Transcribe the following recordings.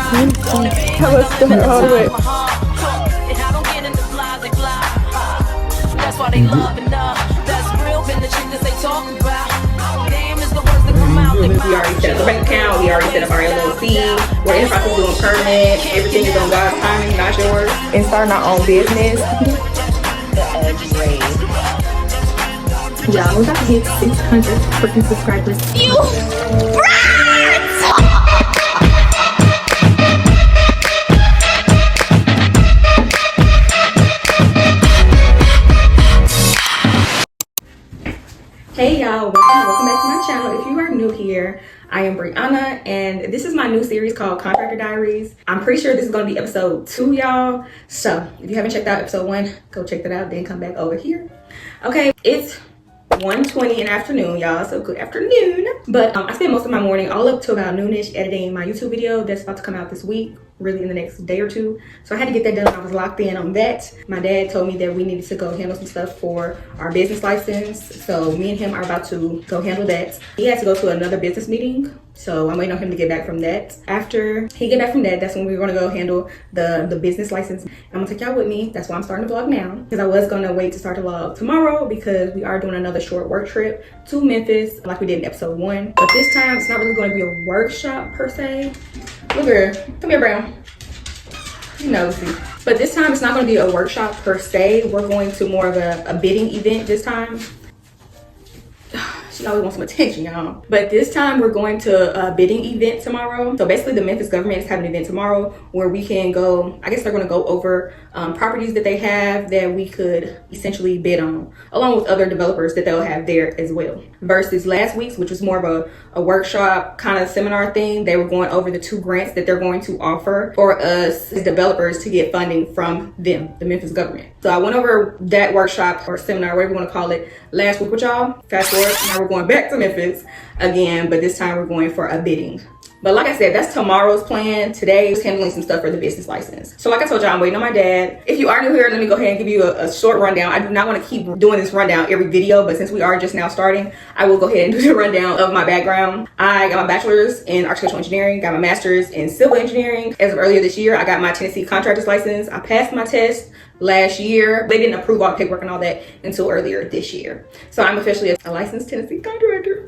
Tell us all the way. That's why they love and that's real been the shit that they talk about. Damn is the words that come out. We already set up a bank account, we already set up our LLC, we're in the process of doing permits, everything is on God's timing, not yours. And starting our own business. Y'all, we're about to hit 600 freaking subscribers. Hey y'all, welcome back to my channel. If you are new here, I am Brianna and this is my new series called Contractor Diaries. I'm pretty sure this is going to be episode 2, y'all. So if you haven't checked out episode 1, go check that out, then come back over here. Okay, it's 1:20 in the afternoon, y'all, so good afternoon. But I spent most of my morning all up to about noonish editing my YouTube video that's about to come out this week, really in the next day or two. So I had to get that done. I was locked in on that. My dad told me that we needed to go handle some stuff for our business license. So me and him are about to go handle that. He had to go to another business meeting, so I'm waiting on him to get back from that. After he get back from that, that's when we're gonna go handle the business license. I'm gonna take y'all with me. That's why I'm starting the vlog now, because I was gonna wait to start the vlog tomorrow because we are doing another short work trip to Memphis like we did in episode 1. But this time it's not really gonna be a workshop per se. Look here, come here, Brown. You know, see. But this time it's not gonna be a workshop per se. We're going to more of a bidding event this time. She always wants some attention, y'all. But this time we're going to a bidding event tomorrow. So basically the Memphis government is having an event tomorrow where we can go, I guess they're gonna go over properties that they have that we could essentially bid on, along with other developers that they'll have there as well. Versus last week's, which was more of a workshop kind of seminar thing, they were going over the 2 grants that they're going to offer for us as developers to get funding from them, the Memphis government. So I went over that workshop or seminar, whatever you wanna call it, last week with y'all. Fast forward, now we're going back to Memphis again, but this time we're going for a bidding. But like I said, that's tomorrow's plan. Today is handling some stuff for the business license. So like I told y'all, I'm waiting on my dad. If you are new here, let me go ahead and give you a short rundown. I do not want to keep doing this rundown every video, but since we are just now starting, I will go ahead and do the rundown of my background. I got my bachelor's in architectural engineering, got my master's in civil engineering. As of earlier this year, I got my Tennessee contractor's license. I passed my test last year. They didn't approve all the paperwork and all that until earlier this year. So I'm officially a licensed Tennessee contractor.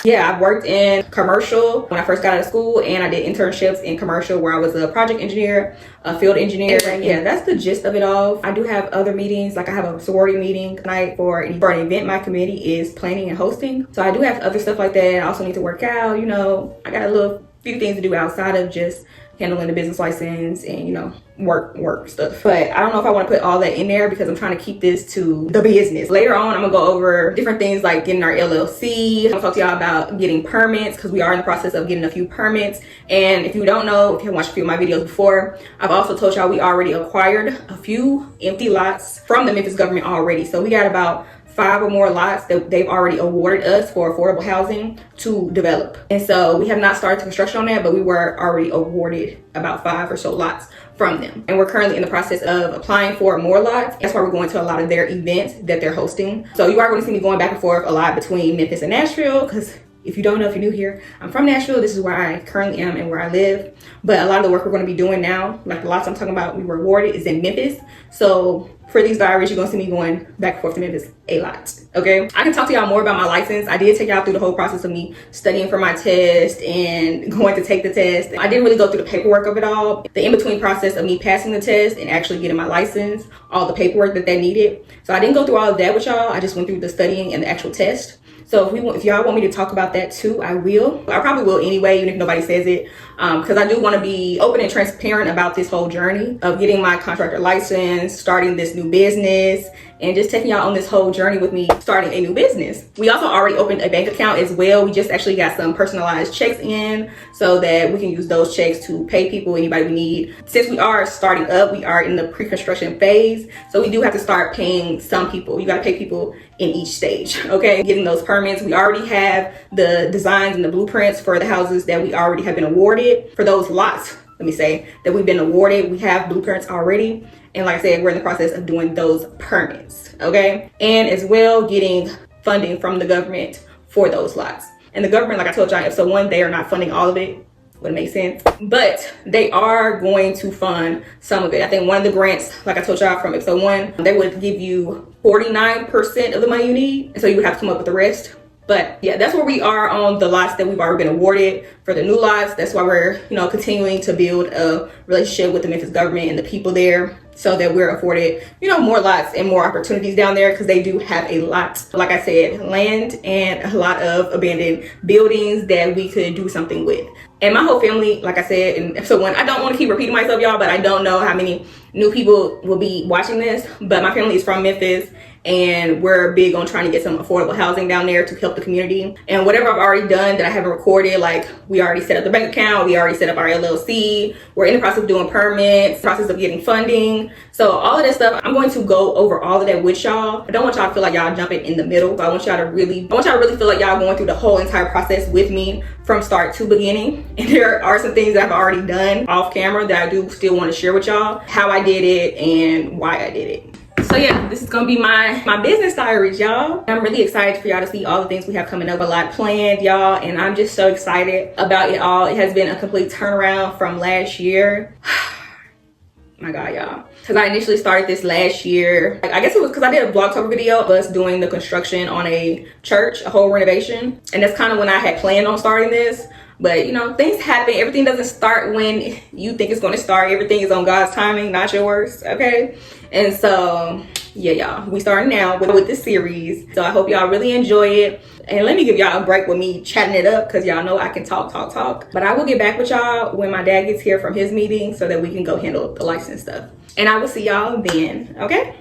Yeah, I've worked in commercial when I first got out of school, and I did internships in commercial where I was a project engineer, a field engineer. Yeah, that's the gist of it all. I do have other meetings, like I have a sorority meeting tonight for an event my committee is planning and hosting. So I do have other stuff like that. I also need to work out, you know, I got a little few things to do outside of just handling the business license and, you know, work stuff. But I don't know if I want to put all that in there because I'm trying to keep this to the business. Later on, I'm gonna go over different things like getting our LLC. I'm gonna talk to y'all about getting permits because we are in the process of getting a few permits. And if you don't know, if you haven't watched a few of my videos before, I've also told y'all we already acquired a few empty lots from the Memphis government already. So we got about 5 or more lots that they've already awarded us for affordable housing to develop. And so we have not started construction on that, but we were already awarded about 5 or so lots from them. And we're currently in the process of applying for more lots. That's why we're going to a lot of their events that they're hosting. So you are going to see me going back and forth a lot between Memphis and Nashville, because if you don't know, if you're new here, I'm from Nashville. This is where I currently am and where I live. But a lot of the work we're going to be doing now, like the lots I'm talking about we were awarded, is in Memphis. So for these diaries, you're going to see me going back and forth to Memphis a lot, okay? I can talk to y'all more about my license. I did take y'all through the whole process of me studying for my test and going to take the test. I didn't really go through the paperwork of it all. The in-between process of me passing the test and actually getting my license, all the paperwork that they needed. So I didn't go through all of that with y'all. I just went through the studying and the actual test. So if y'all want me to talk about that too, I will. I probably will anyway, even if nobody says it, because I do want to be open and transparent about this whole journey of getting my contractor license, starting this new business, and just taking y'all on this whole journey with me starting a new business. We also already opened a bank account as well. We just actually got some personalized checks in so that we can use those checks to pay people, anybody we need. Since we are starting up, we are in the pre-construction phase, so we do have to start paying some people. You got to pay people in each stage, okay? Getting those permits. We already have the designs and the blueprints for the houses that we already have been awarded. For those lots, let me say, that we've been awarded, we have blueprints already. And like I said, we're in the process of doing those permits, okay? And as well, getting funding from the government for those lots. And the government, like I told y'all in episode 1, they are not funding all of it. would make sense. But they are going to fund some of it. I think one of the grants, like I told y'all from episode 1, they would give you 49% of the money you need, and so you would have to come up with the rest. But yeah, that's where we are on the lots that we've already been awarded for the new lots. That's why we're, you know, continuing to build a relationship with the Memphis government and the people there, so that we're afforded, you know, more lots and more opportunities down there, because they do have a lot, like I said, land and a lot of abandoned buildings that we could do something with. And my whole family, like I said in episode 1, I don't want to keep repeating myself, y'all, but I don't know how many new people will be watching this, but my family is from Memphis, and we're big on trying to get some affordable housing down there to help the community. And whatever I've already done that I haven't recorded, like we already set up the bank account, we already set up our LLC, we're in the process of doing permits, process of getting funding. So all of that stuff, I'm going to go over all of that with y'all. I don't want y'all to feel like y'all jumping in the middle, but I want y'all to really feel like y'all going through the whole entire process with me from start to beginning. And there are some things that I've already done off camera that I do still want to share with y'all, how I did it and why I did it. So yeah, this is gonna be my business diaries, y'all. I'm really excited for y'all to see all the things we have coming up. A lot planned, y'all, and I'm just so excited about it all. It has been a complete turnaround from last year. My God, y'all. Because I initially started this last year. I guess it was because I did a Vlogtober video of us doing the construction on a church, a whole renovation. And that's kind of when I had planned on starting this. But you know, things happen. Everything doesn't start when you think it's going to start. Everything is on God's timing, not yours, okay? And so, yeah, y'all, we starting now with this series. So I hope y'all really enjoy it. And let me give y'all a break with me chatting it up, because y'all know I can talk. But I will get back with y'all when my dad gets here from his meeting, so that we can go handle the license stuff. And I will see y'all then, okay?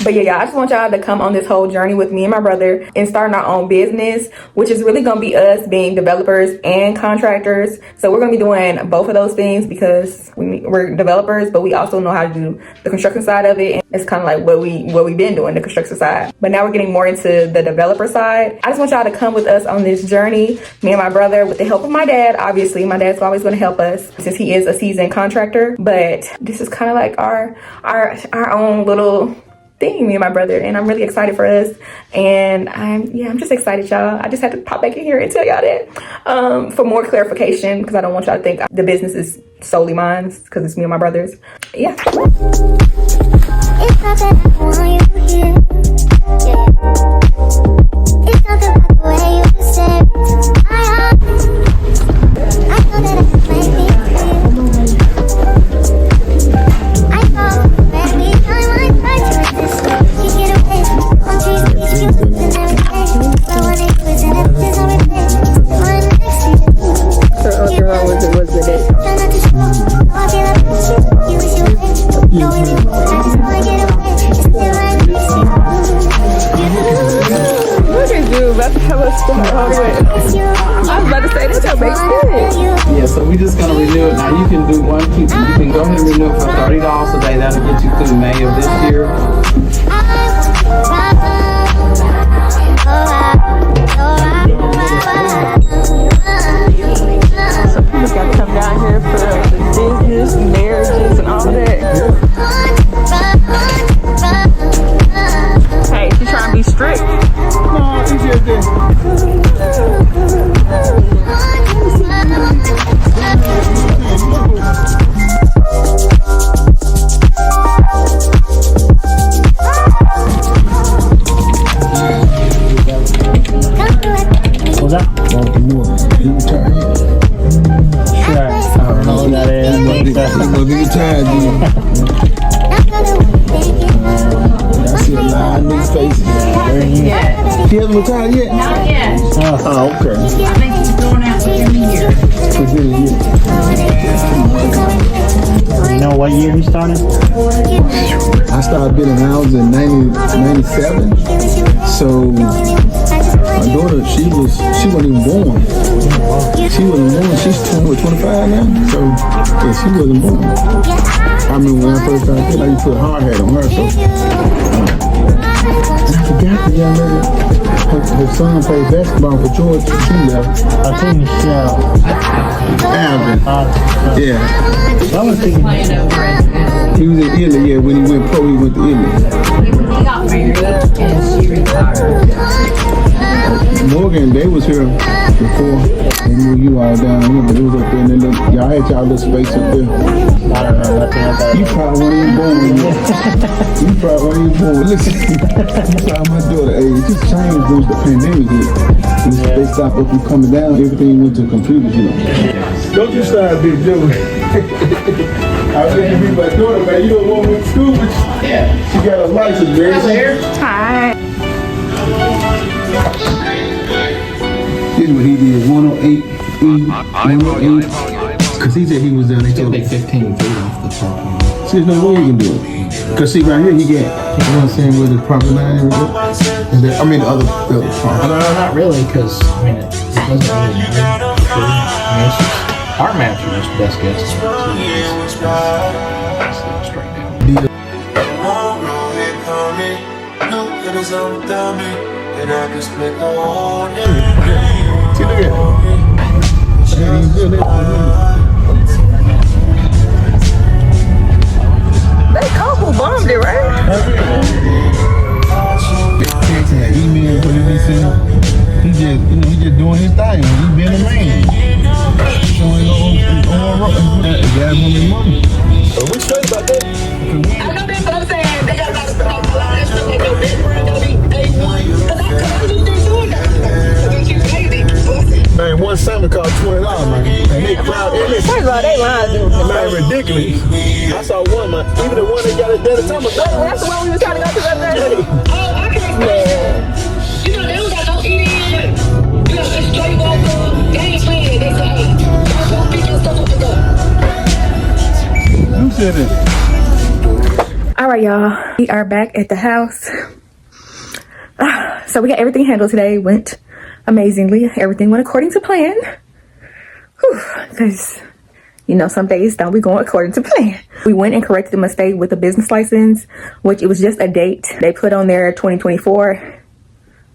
But yeah, y'all, I just want y'all to come on this whole journey with me and my brother and starting our own business, which is really going to be us being developers and contractors. So we're going to be doing both of those things, because we're developers, but we also know how to do the construction side of it. And it's kind of like what we've been doing, the construction side. But now we're getting more into the developer side. I just want y'all to come with us on this journey, me and my brother, with the help of my dad. Obviously, my dad's always going to help us since he is a seasoned contractor. But this is kind of like our own little thing, me and my brother, and I'm really excited for us. And I'm just excited, y'all. I just had to pop back in here and tell y'all that for more clarification, because I don't want y'all to think the business is solely mine, because it's me and my brothers. Yeah. It's not that I want you here. Yeah. It's not the way you said I know that it might be clear. I know every time I try to resist, you get away. Countries, these you and everything. But when it was in it, there's no replay. On the next season. So all you're wrong was with it. Try not to show. I feel like you wish you would. Go with it. I just wanna get away. It's still right next to you. Look at you, about to have us start over. I was about to say, this don't make sense. Yeah, so we just gonna renew it. Now you can do you can go ahead and renew it for $30 a day. That'll get you through May of this year. So people gotta come down here for business, marriages, and all of that. Hey, she's trying to be strict. No, it's just What's that? Sure. I don't know what that is. I see a lot of new faces. Yeah. He hasn't retired yet? Not yet. Oh, okay. I think he's going out within a year. You know what year he started? I started building houses in 97. So my daughter, she wasn't even born. She wasn't born. She's 25 now. So yeah, she wasn't born. I remember when I first started building, I used to put a hard hat on her. So I forgot the young lady. Her son played basketball for Georgia. She left. I think Michelle. Alvin. Yeah. I was thinking. He was in Italy, yeah. When he went pro, he went to Italy. He got married and she retired. Morgan, they was here before. They moved you all down here, but it was up there and y'all had y'all little space up there. I don't know nothing about You probably weren't even born yet. You probably weren't even born. Listen, you saw my daughter age. It just changed once the pandemic hit. They stopped up from coming down. Everything went to computers, you know. Don't you start this, Joe. I was thinking to be my daughter, man. You don't want me to school, but she got a license, man. Hi. This is what he did, 108, 108. Cause he said he was down there. it. Take 15 feet off the top. See, there's no way you can do it. Cause see, right here, he got, you know what I'm saying, where the property line and everything. And then, I mean, the other part. No, not really, because I mean, it doesn't really matter. Sure. I mean, it's just our maps are just best guess. Straight down. See, look at it. They couple bombed it, right? Email, what did he say? He just doing his thing. He been a man. Showing on that got him money. So we straight about that. I know that's what I'm saying. They got a lot of stuff. A lot of that stuff they go background. They'll be A1. Cause I just been doing that. Cause then she lazy. Man, one salmon cost $20, man. And they crowd in it. First of all, they lying, dude. Man, ridiculous. I saw one, man. Even the one that got it there, the time of That's the one we was trying to go to the other day. Oh, I can't you know, they don't got no eating. You know, they straight walk up. They ain't playing. They say, hey, y'all go pick your stuff up and go. Who said it? All right, y'all. We are back at the house. So we got everything handled today. Went amazingly. Everything went according to plan. Because, you know, some days don't be going according to plan. We went and corrected the mistake with the business license, which it was just a date. They put on there 2024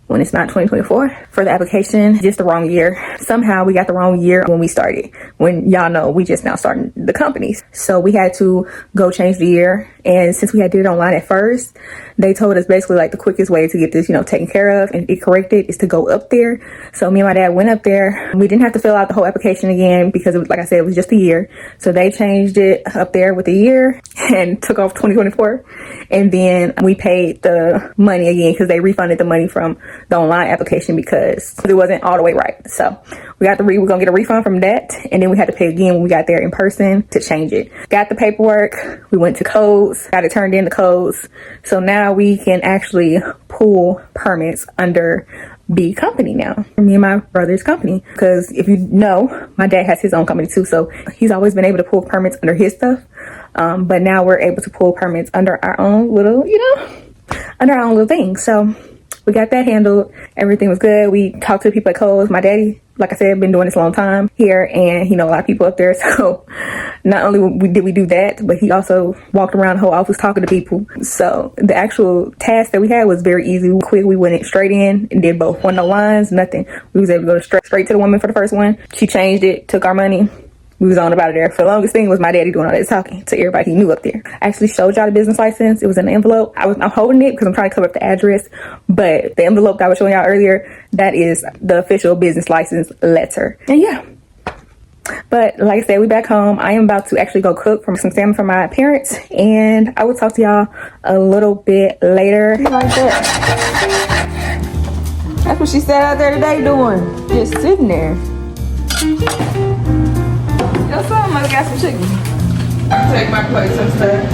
when it's not 2024 for the application, just the wrong year. Somehow we got the wrong year when we started, when y'all know we just now starting the companies. So we had to go change the year. And since we had did it online at first, they told us basically like the quickest way to get this, you know, taken care of and it corrected is to go up there. So me and my dad went up there. We didn't have to fill out the whole application again because it was, like I said, it was just a year. So they changed it up there with a year and took off 2024. And then we paid the money again because they refunded the money from the online application because it wasn't all the way right. So we're gonna get a refund from that. And then we had to pay again when we got there in person to change it. Got the paperwork. We went to codes, got it turned into codes. So now we can actually pull permits under B company now. Me and my brother's company. Because if you know, my dad has his own company too. So he's always been able to pull permits under his stuff. But now we're able to pull permits under our own little, you know, under our own little thing. So we got that handled. Everything was good. We talked to the people at Kohl's. My daddy, like I said, been doing this a long time here, and he know a lot of people up there. So not only did we do that, but he also walked around the whole office talking to people. So the actual task that we had was very easy. Quick, we went straight in and did both. No lines, nothing. We was able to go straight to the woman for the first one. She changed it, took our money. We was on about it there. For the longest thing was my daddy doing all that talking to everybody he knew up there. I actually showed y'all the business license. It was in an envelope. I'm holding it because I'm trying to cover up the address. But the envelope that I was showing y'all earlier, that is the official business license letter. And yeah. But like I said, we back home. I am about to actually go cook some salmon for my parents. And I will talk to y'all a little bit later. Like that. That's what she sat out there today doing. Just sitting there. Yo, son must got some chicken. I'll take my plate instead.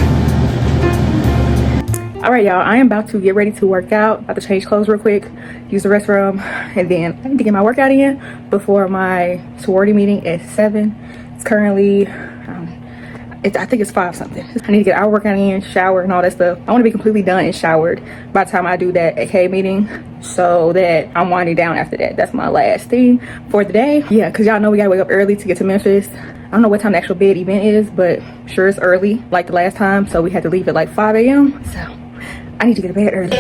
All right, y'all. I am about to get ready to work out. About to change clothes real quick, use the restroom, and then I need to get my workout in before my sorority meeting at 7. It's currently, I think it's 5 something. I need to get our workout in, shower, and all that stuff. I want to be completely done and showered by the time I do that AK meeting, so that I'm winding down after that. That's my last thing for the day. Yeah, because y'all know we gotta wake up early to get to Memphis. I don't know what time the actual bed event is, but sure it's early like the last time, so we had to leave at like 5 a.m. So I need to get to bed early.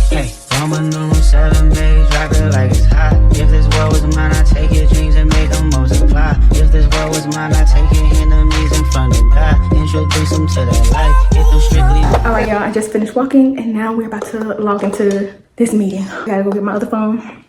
Hey, I'm a normal 7 days, rock it like it's hot. If this world was mine, I'd take your dreams and make them multiply. If if this world was mine, I take your enemies in front of God. Introduce them to that life. Get them strictly. All right, y'all, I just finished walking and now we're about to log into this meeting. Gotta go get my other phone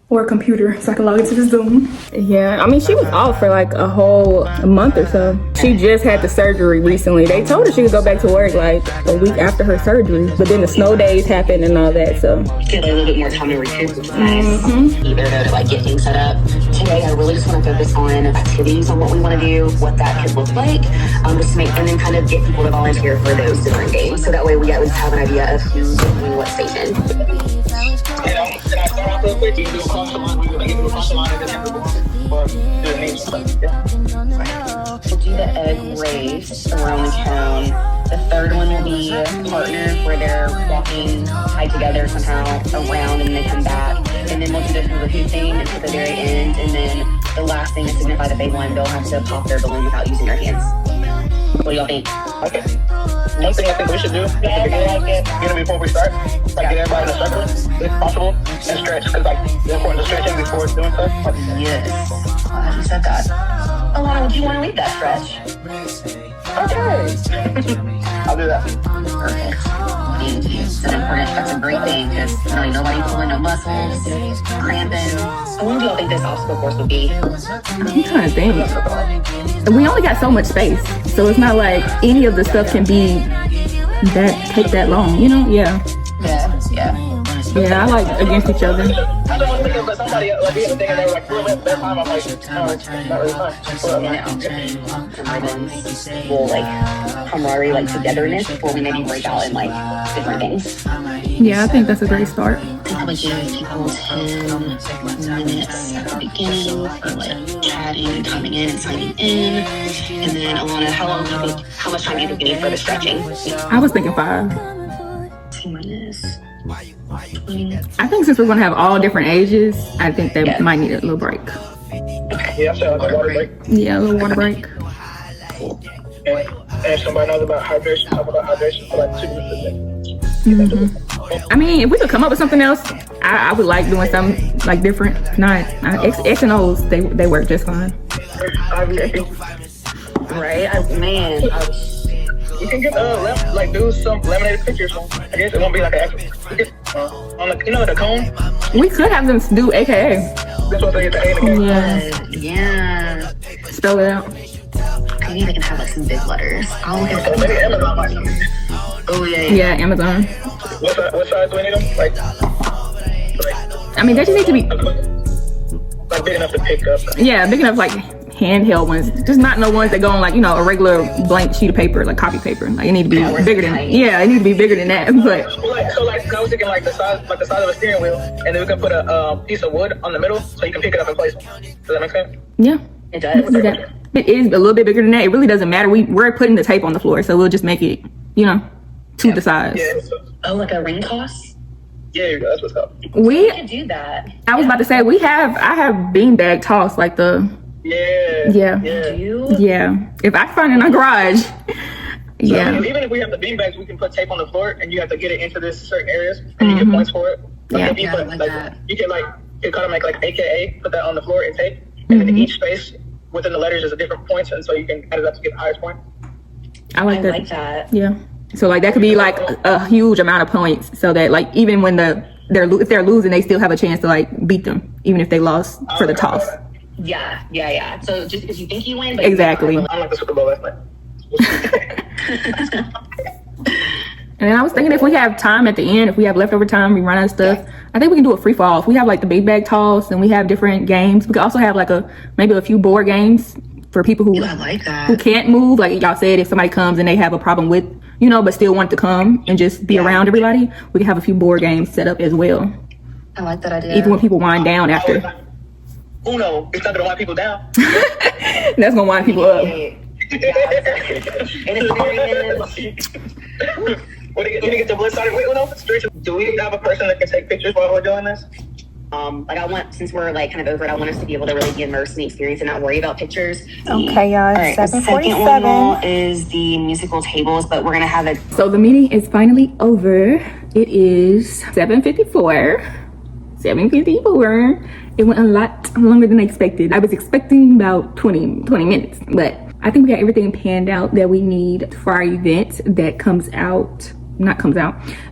or a computer so I can log into the Zoom. Yeah, I mean, she was off for like a whole month or so. She just had the surgery recently. They told her she could go back to work like a week after her surgery, but then the snow days happened and all that, so. Get a little bit more time to recoup, which is nice. Either though to like get things set up. Today, I really just want to focus on activities on what we want to do, what that could look like, just to make, and then kind of get people to volunteer for those different games. So that way we at least have an idea of who's doing what station. Can I start off real quick? You can do across the line. We can get them across the line and then or do the names. We'll do the egg race around the town. The third one will be partner, where they're walking tied together somehow around and then they come back. And then we'll do the hula hoop thing until the very end. And then the last thing to signify that they won, they'll have to pop their balloon without using their hands. What do y'all think? Okay. One thing I think we should do at the beginning, before we start, like get everybody in a circle, if possible, and stretch, because like it's important to stretching before doing stuff. Yes. Glad you said that. Alana, would you want to lead that stretch? Okay. I'll do that. Perfect. Thank you. It's an important, that's a great thing, because really nobody pulling no muscles, cramping. How long do y'all think this obstacle course would be? I'm trying to think. We only got so much space, so it's not like any of the stuff can be take that long, you know? Yeah. Yeah, I like against each other. I was thinking, but somebody like we had a thing and they were like, we'll let their time. I'm like, no, it's not really fun. Well, like camaraderie, like togetherness before we maybe break out in like different things. Yeah, I think that's a great start. I would give people 10 minutes at the beginning for like chatting and coming in and signing in. And then Alana, how much time do you think you need for the stretching? I was thinking 5. 2 minutes. I think since we're gonna have all different ages, I think they might need a little break. Yeah, so like a water break. Yeah, a little water break. And if somebody knows about hydration, talk about hydration for like 2 minutes. I mean, if we could come up with something else, I would like doing something like different. Not X and O's, they work just fine. Right? Man. You can get like do some laminated pictures. I guess it won't be like an actual. On the the cone. We could have them do AKA. That's what they get the A again. Yeah. Spell it out. Maybe they can have like some big letters. I'll look at Maybe Amazon might. Oh yeah. Yeah, Amazon. What size do we need them? Like I mean, they just need to be big enough to pick up. big enough like handheld ones, just not no ones that go on like a regular blank sheet of paper, like copy paper. Like it need to be bigger than it need to be bigger than that. But So I was thinking like the size of a steering wheel, and then we can put a piece of wood on the middle so you can pick it up and place it. Does that make sense? yeah, It does. do that. It is a little bit bigger than that. It really doesn't matter. We're putting the tape on the floor, so we'll just make it to the size. Yeah. Oh, like a ring toss? Yeah, that's what's up. We could do that. I was about to say I have beanbag toss like the Yeah. If I find it in our garage. So, I mean, even if we have the beanbags, we can put tape on the floor, and you have to get it into this certain areas, and you get points for it. Like, you can kind of make like AKA, put that on the floor and tape, and then each space within the letters is a different points, and so you can add it up to get the highest point. I like like that. Yeah. So like that could be like a huge amount of points, so that like even when if they're losing, they still have a chance to like beat them, even if they lost for the toss. Yeah. So just because you think you win, but Exactly. I'm like the Super Bowl last night. And I was thinking if we have time at the end, if we have leftover time, we run out of stuff, I think we can do a free fall. If we have like the big bag toss and we have different games, we could also have like maybe a few board games for people who I like that. who can't move. Like y'all said, if somebody comes and they have a problem with, but still want to come and just be around everybody, we can have a few board games set up as well. I like that idea. Even when people wind down after. Uno, it's not gonna wind people down. That's gonna wind people up. What do you get the blood started with Uno? Do we have a person that can take pictures while we're doing this? Since we're like kind of over it, I want us to be able to really be immersed in the experience and not worry about pictures. Okay, y'all. All right, the second one 7:47. is the musical tables, but we're gonna have it. So the meeting is finally over. It is 7:54. 7:54. It went a lot longer than I expected. I was expecting about 20 minutes, but I think we got everything panned out that we need for our event that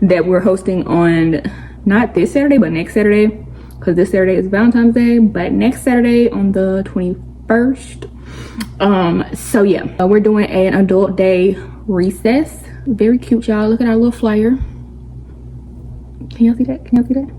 that we're hosting on not this Saturday, but next Saturday, because this Saturday is Valentine's Day, but next Saturday on the 21st. So yeah, we're doing an adult day recess. Very cute, y'all. Look at our little flyer. Can y'all see that?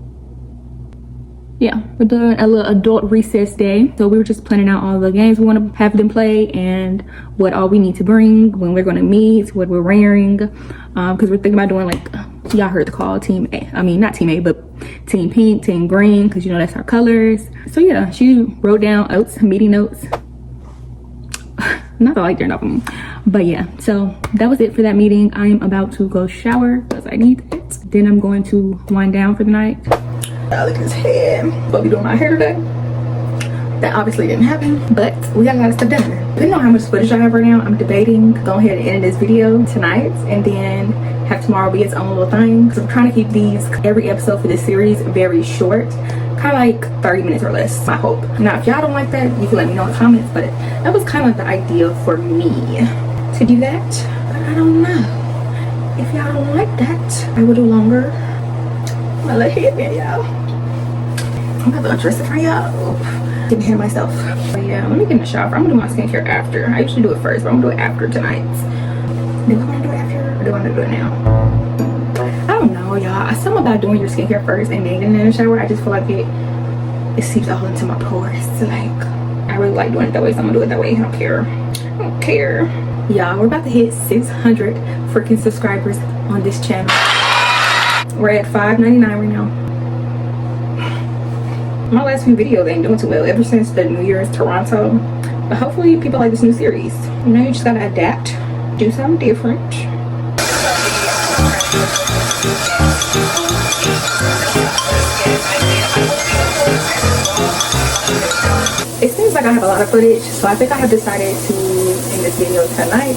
Yeah, we're doing a little adult recess day. So we were just planning out all the games we want to have them play and what all we need to bring, when we're going to meet, what we're wearing. Because we're thinking about doing, like, y'all heard the call, Team A. I mean, not Team A, but Team Pink, Team Green, because you know that's our colors. So yeah, she wrote down meeting notes. Not that I like their album, but yeah. So that was it for that meeting. I am about to go shower because I need it. Then I'm going to wind down for the night. I look at his head. But we doing my hair today. That obviously didn't happen, but we got a lot of stuff done. Depending on how much footage I have right now, I'm debating go ahead and end this video tonight and then have tomorrow be its own little thing. Because I'm trying to keep every episode for this series very short. Kind of like 30 minutes or less, I hope. Now, if y'all don't like that, you can let me know in the comments, but that was kind of like the idea for me to do that. But I don't know. If y'all don't like that, I will do longer. My little headband, y'all. I'm about to undress it for y'all. Getting ahead of myself. But yeah, let me get in the shower. I'm gonna do my skincare after. I usually do it first, but I'm gonna do it after tonight. Do I want to do it after or do I want to do it now? I don't know, y'all. Something about doing your skincare first and then getting in the shower, I just feel like it seeps all into my pores. Like, I really like doing it that way, so I'm gonna do it that way. I don't care. Y'all, we're about to hit 600 freaking subscribers on this channel. We're at 599 right now. My last few videos ain't doing too well ever since the New Year's Toronto. But hopefully people like this new series. You know, you just gotta adapt. Do something different. It seems like I have a lot of footage, so I think I have decided to end this video tonight.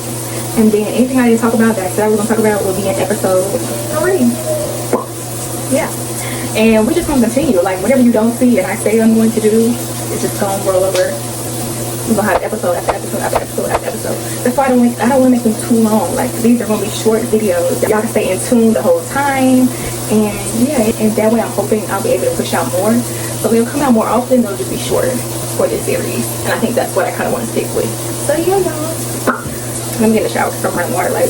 And then anything I didn't talk about that I said I was gonna talk about will be in episode 3. Yeah. And we're just gonna continue. Like, whatever you don't see and I say I'm going to do, it's just gonna roll over. We're gonna have episode after episode after episode after episode. That's why I don't want to make them too long. Like, these are gonna be short videos. Y'all can stay in tune the whole time. And yeah, and that way I'm hoping I'll be able to push out more. So they'll come out more often, they'll just be shorter for this series. And I think that's what I kind of want to stick with. So yeah, y'all. Let me get in the shower because I'm running water like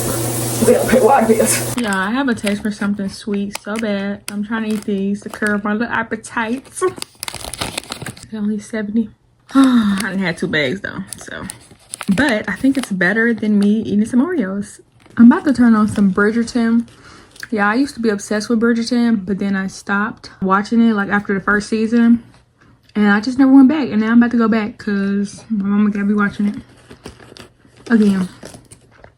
they'll pay water bills. Yeah, I have a taste for something sweet so bad. I'm trying to eat these to curb my little appetites. It's only 70. I done had 2 bags though, so. But I think it's better than me eating some Oreos. I'm about to turn on some Bridgerton. Yeah, I used to be obsessed with Bridgerton, but then I stopped watching it like after the first season. And I just never went back. And now I'm about to go back because my mama gotta be watching it again.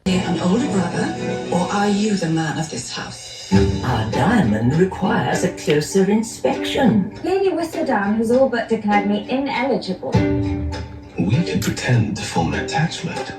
An older brother, or are you the man of this house? Our diamond requires a closer inspection. Lady Whistledown has all but declared me ineligible. We can pretend to form an attachment.